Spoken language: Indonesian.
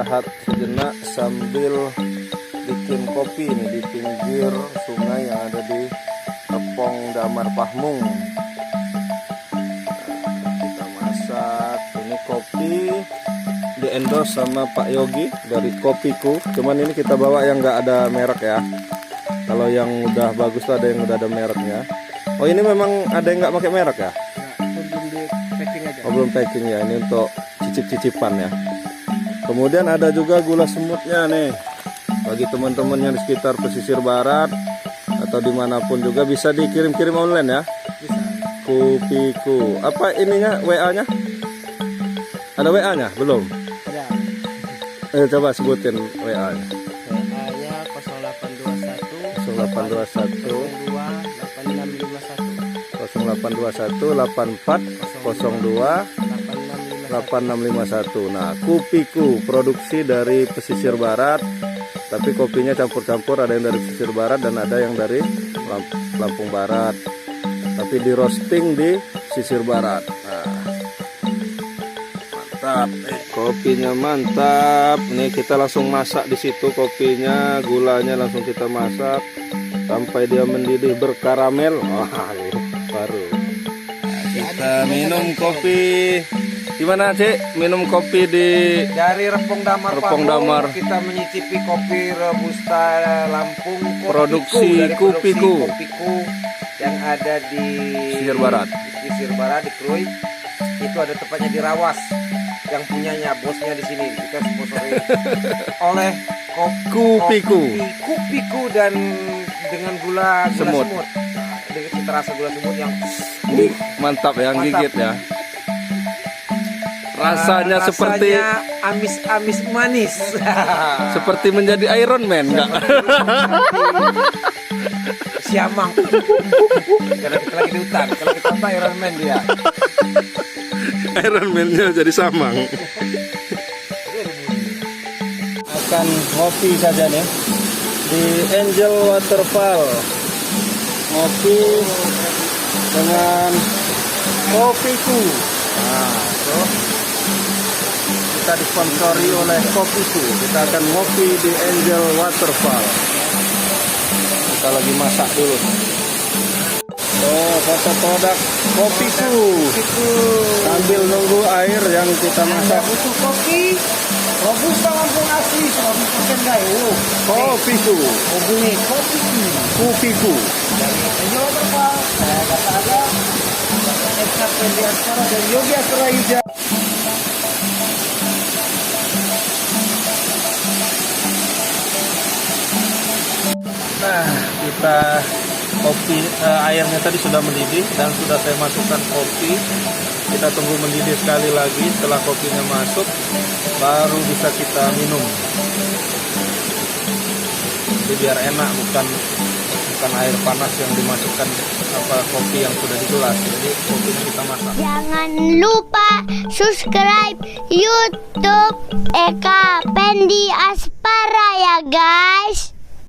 istirahat sejenak sambil bikin kopi nih di pinggir sungai yang ada di Tepong Damar Pahmung. Kita masak ini kopi di endorse sama Pak Yogi dari Kopiku. Cuman ini kita bawa yang nggak ada merek ya. Kalau yang udah bagus tuh ada yang udah ada mereknya. Oh ini memang ada yang nggak pakai merek ya? Belum di packing aja. Oh belum packing ya, ini untuk cicip-cicipan ya. Kemudian ada juga gula semutnya nih. Bagi teman-teman yang di sekitar pesisir barat atau dimanapun juga bisa dikirim-kirim online ya. Bisa. Kopiku. Apa ininya WA-nya? Ada WA-nya? Belum? Ada. Coba sebutin WA-nya. WA-nya 0821 0821 8651 0821 8402 8651. Nah, Kopiku produksi dari pesisir barat, tapi kopinya campur-campur, ada yang dari pesisir barat dan ada yang dari Lampung Barat. Tapi di roasting di pesisir barat. Nah, mantap. Kopinya mantap. Nih kita langsung masak di situ kopinya, gulanya langsung kita masak sampai dia mendidih berkaramel. Wah, baru. Kita minum kopi. Gimana Cik? Minum kopi dari Repong Damar Repong Pahmung, Damar. kita menyicipi kopi Robusta Lampung Produksi dari Kopiku. Kopiku yang ada di Pesisir Barat. Di Pesisir Barat di Krui. Itu ada tepatnya di Rawas. Yang punyanya bosnya di sini. Kita sponsori oleh Kopiku. Kopiku dan dengan gula Semut. semut. Dengan cita rasa gula semut yang Mantap ya, Mantap. gigit ya. Rasanya seperti amis-amis manis. seperti menjadi Iron Man enggak? Siamang. Kalau kita lagi di hutan, kalau kita hutan Iron Man dia. Iron Man-nya jadi samang. Akan ngopi saja nih di Angel Waterfall. Ngopi dengan Kopiku. Nah, tuh. Kita disponsori oleh Kopiku. Kita akan ngopi di Angel Waterfall. Kita lagi masak dulu. Oh, foto produk Kopiku. Sambil nunggu air yang kita masak. Butuh kopi Robusta Lampung asli 100% guys. Kopiku. Hubungi Kopiku. Kopiku. Dari Angel Waterfall. Saya kata ada Eka Fendi Askara dan Yogi Astra Hijau. Nah, kita kopi airnya tadi sudah mendidih dan sudah saya masukkan kopi. Kita tunggu mendidih sekali lagi. Setelah kopinya masuk, baru bisa kita minum. Jadi biar enak, bukan air panas yang dimasukkan kopi yang sudah di gelas. Jadi kopinya kita masak. Jangan lupa subscribe YouTube Eka Fendi Askara ya guys.